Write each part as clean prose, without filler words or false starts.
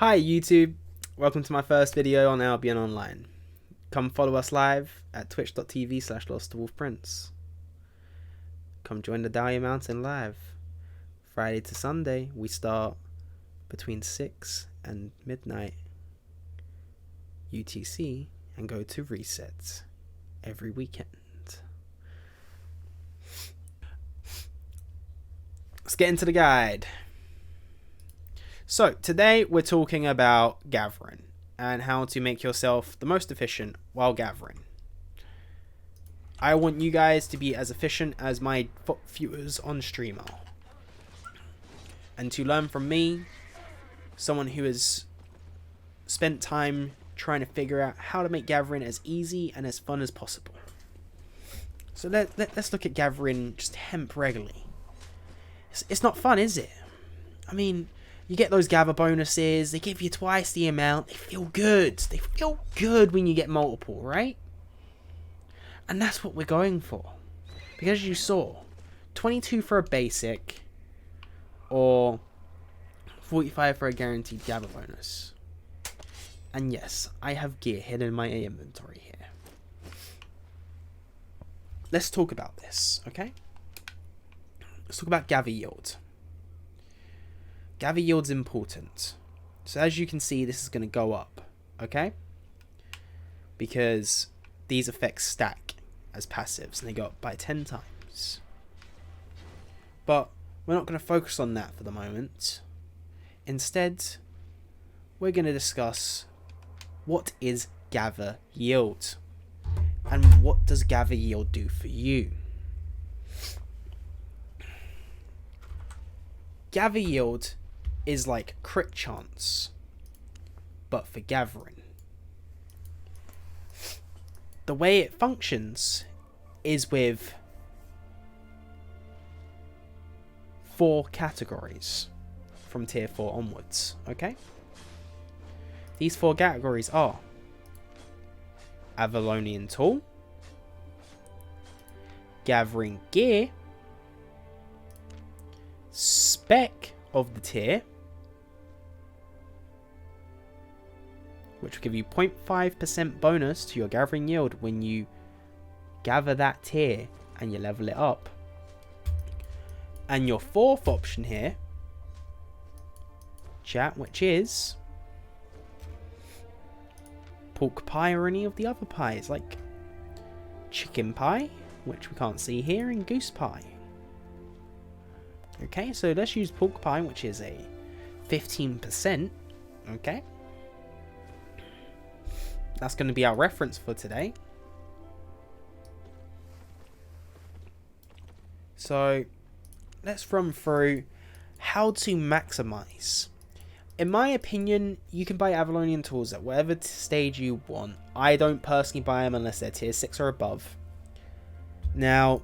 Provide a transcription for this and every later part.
Hi YouTube, welcome to my first video on Albion Online. Come follow us live at twitch.tv/LostToWolfPrince. Come join the Dahlia Mountain live. Friday to Sunday, we start between 6 and midnight UTC and go to reset every weekend. Let's get into the guide. So today we're talking about gathering and how to make yourself the most efficient while gathering. I want you guys to be as efficient as my viewers on stream are. And to learn from me, someone who has spent time trying to figure out how to make gathering as easy and as fun as possible. So let's look at gathering just hemp regularly. It's not fun, is it? I mean, you get those gather bonuses, they give you twice the amount, they feel good. They feel good when you get multiple, right? And that's what we're going for. Because you saw, 22 for a basic, or 45 for a guaranteed gather bonus. And yes, I have gear hidden in my inventory here. Let's talk about this, okay? Let's talk about gather yield. Gather yield's important. So as you can see, this is going to go up, okay? Because these effects stack as passives and they go up by 10 times. But we're not going to focus on that for the moment. Instead, we're going to discuss what is gather yield and what does gather yield do for you. Gather yield is like crit chance, but for gathering. The way it functions is with 4 categories from tier 4 onwards, okay? These 4 categories are Avalonian Tool, Gathering Gear, Spec of the tier, which will give you 0.5% bonus to your gathering yield when you gather that tier and you level it up. And your 4th option here, chat, which is pork pie or any of the other pies, like chicken pie, which we can't see here, and goose pie. Okay, so let's use pork pie, which is a 15%, okay? That's going to be our reference for today. So let's run through how to maximize. In my opinion, you can buy Avalonian tools at whatever stage you want. I don't personally buy them unless they're tier 6 or above. Now,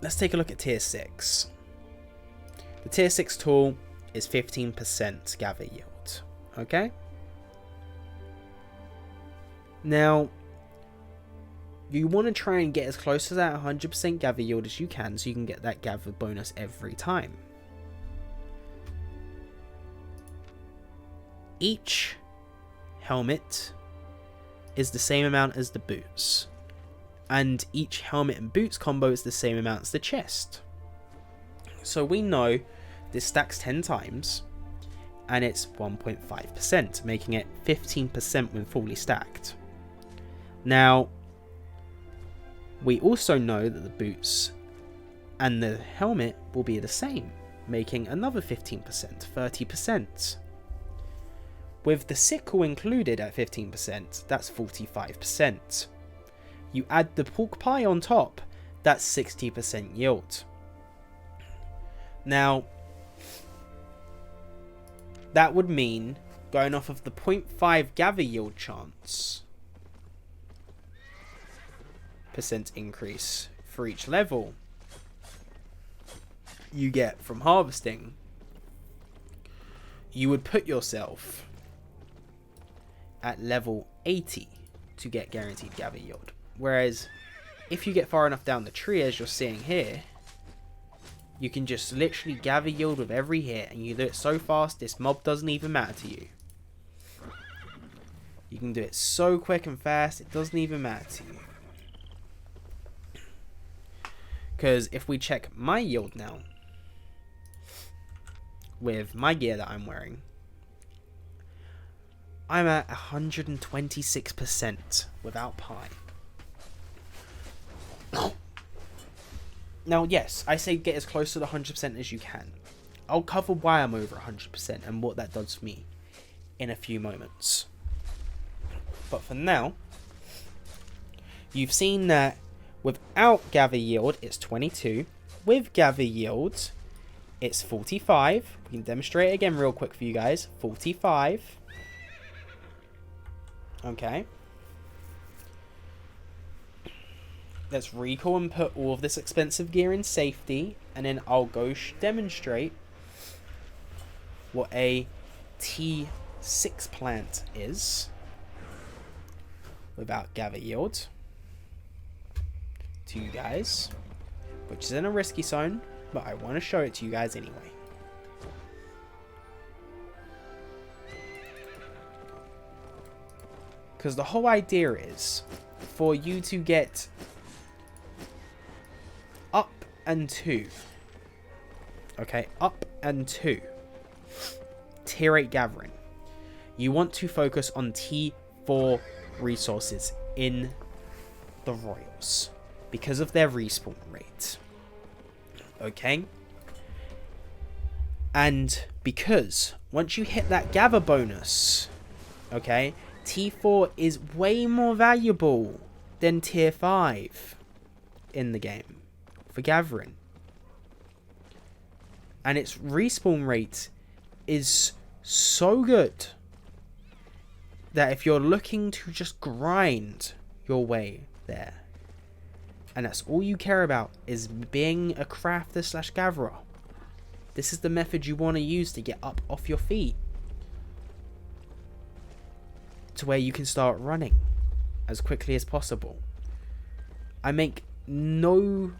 let's take a look at tier 6. The tier 6 tool is 15% gather yield, okay? Now, you want to try and get as close to that 100% gather yield as you can so you can get that gather bonus every time. Each helmet is the same amount as the boots, and each helmet and boots combo is the same amount as the chest. So we know this stacks 10 times and it's 1.5%, making it 15% when fully stacked. Now, we also know that the boots and the helmet will be the same, making another 15%, 30%. With the sickle included at 15%, that's 45%. You add the pork pie on top, that's 60% yield. Now, that would mean, going off of the 0.5 gather yield chance percent increase for each level you get from harvesting, you would put yourself at level 80 to get guaranteed gather yield. Whereas if you get far enough down the tree, as you're seeing here, You can just literally gather yield with every hit, and you do it so fast, this mob doesn't even matter to you. You can do it so quick and fast, it doesn't even matter to you. Because if we check my yield now, with my gear that I'm wearing, I'm at 126% without pie. Now, yes, I say get as close to the 100% as you can. I'll cover why I'm over 100% and what that does for me in a few moments. But for now, you've seen that without gather yield, it's 22. With gather yield, it's 45. We can demonstrate it again real quick for you guys. 45. Okay. Let's recall and put all of this expensive gear in safety, and then I'll go demonstrate what a T6 plant is without gather yield to you guys, which is in a risky zone, but I want to show it to you guys anyway. Because the whole idea is for you to get up and 2. Okay, up and 2. Tier 8 gathering. You want to focus on T4 resources in the Royals because of their respawn rate. Okay? And because once you hit that gather bonus, okay, T4 is way more valuable than Tier 5 in the game for gathering. And its respawn rate is so good that if you're looking to just grind your way there, and that's all you care about is being a crafter slash gatherer, this is the method you want to use to get up off your feet to where you can start running as quickly as possible. I make no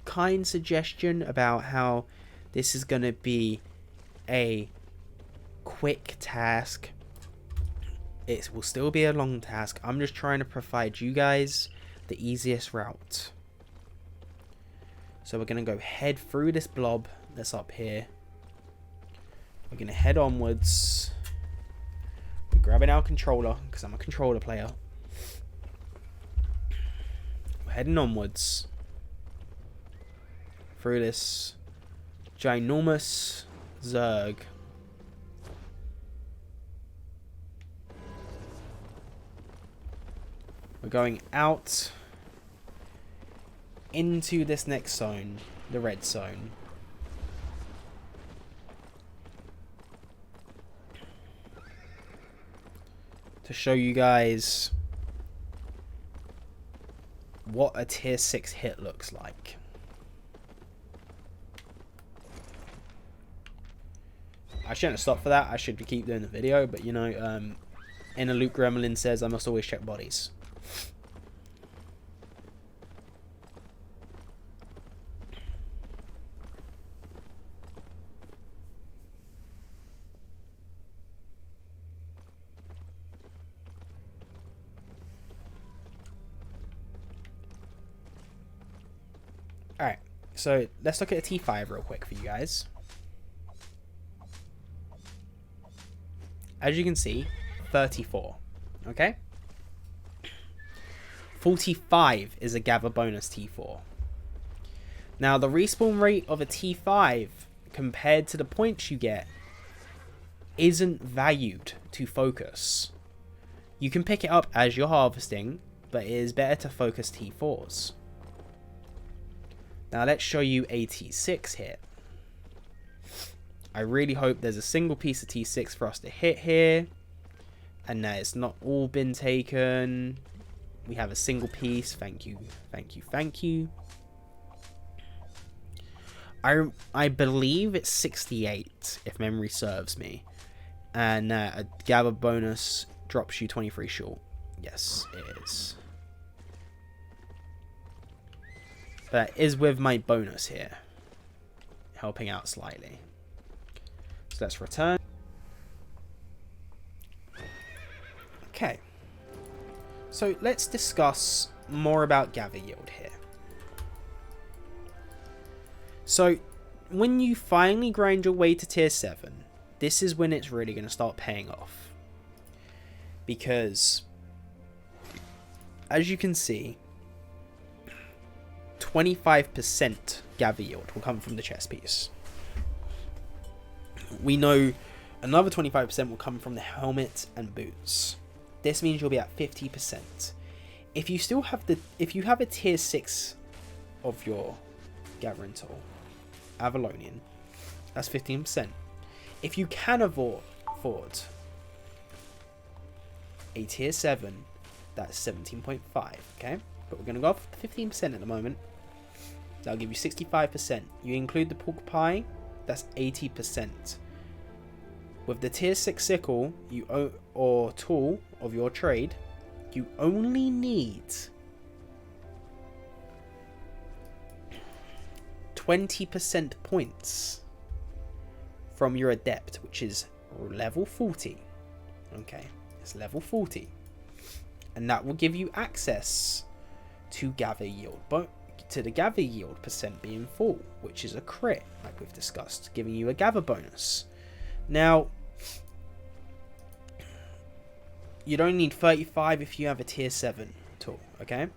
kind suggestion about how this is going to be a quick task. It will still be a long task. I'm just trying to provide you guys the easiest route. So we're going to go head through this blob that's up here. We're going to head onwards. We're grabbing our controller because I'm a controller player. We're heading onwards through this ginormous Zerg. We're going out into this next zone, the red zone. To show you guys what a tier 6 hit looks like. I shouldn't have stopped for that. I should keep doing the video, but you know, Inner Luke Gremlin says I must always check bodies. Alright, so let's look at a T5 real quick for you guys. As you can see, 34. Okay? 45 is a gather bonus T4. Now, the respawn rate of a T5 compared to the points you get isn't valued to focus. You can pick it up as you're harvesting, but it is better to focus T4s. Now let's show you a T6 hit. I really hope there's a single piece of T6 for us to hit here, and that it's not all been taken. We have a single piece. Thank you, thank you, thank you. I believe it's 68 if memory serves me, and a gather bonus drops you 23 short. Yes, it is. That is with my bonus here. helping out slightly. So let's return. Okay. So let's discuss more about gather yield here. So when you finally grind your way to tier 7, this is when it's really going to start paying off. Because, as you can see, 25% gather yield will come from the chest piece. We know another 25% will come from the helmet and boots. This means you'll be at 50%. If you still have if you have a tier 6 of your gathering tool, Avalonian, that's 15%. If you can afford a tier 7, that's 17.5, okay? But we're going to go off 15% at the moment. That'll give you 65%. You include the pork pie, that's 80%. With the tier 6 sickle or tool of your trade, you only need 20% points from your adept, which is level 40. Okay, it's level 40. And that will give you access to gather yield, but to the gather yield percent being full, which is a crit, like we've discussed, giving you a gather bonus. Now, you don't need 35 if you have a tier 7 tool, okay?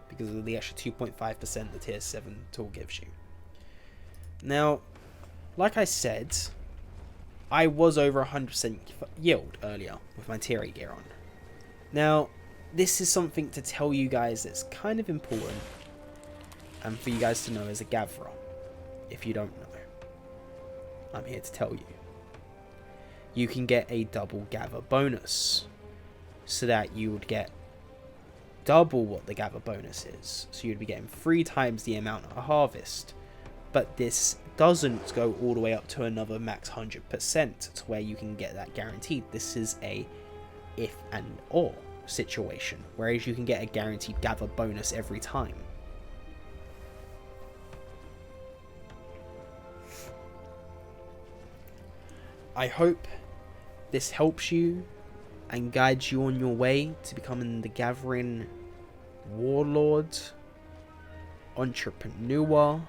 Because of the extra 2.5% the tier 7 tool gives you. Now, like I said, I was over 100% yield earlier with my tier 8 gear on. Now, this is something to tell you guys that's kind of important, and for you guys to know as a gatherer, if you don't know. I'm here to tell you. You can get a double gather bonus, so that you would get double what the gather bonus is. So you'd be getting 3 times the amount of harvest. But this doesn't go all the way up to another max 100% to where you can get that guaranteed. This is a if and or situation, whereas you can get a guaranteed gather bonus every time. I hope this helps you and guides you on your way to becoming the gathering warlord, entrepreneur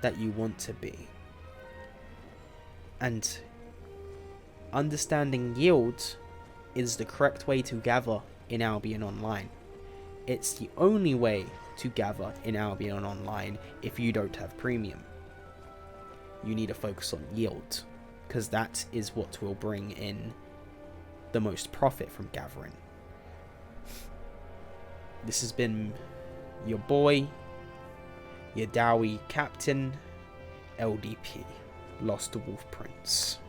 that you want to be. And understanding yield is the correct way to gather in Albion Online. It's the only way to gather in Albion Online if you don't have premium. You need to focus on yield, because that is what will bring in the most profit from gathering. This has been your boy, your Dowie captain, LDP, Lost Wolf Prince.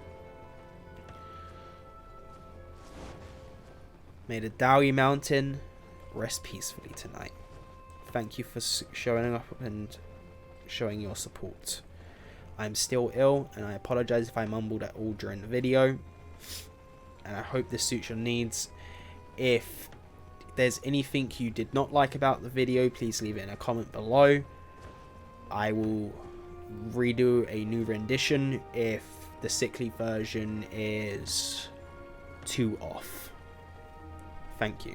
May the Dowie Mountain rest peacefully tonight. Thank you for showing up and showing your support. I'm still ill, and I apologize if I mumbled at all during the video, and I hope this suits your needs. If there's anything you did not like about the video, please leave it in a comment below. I will redo a new rendition if the sickly version is too off. Thank you.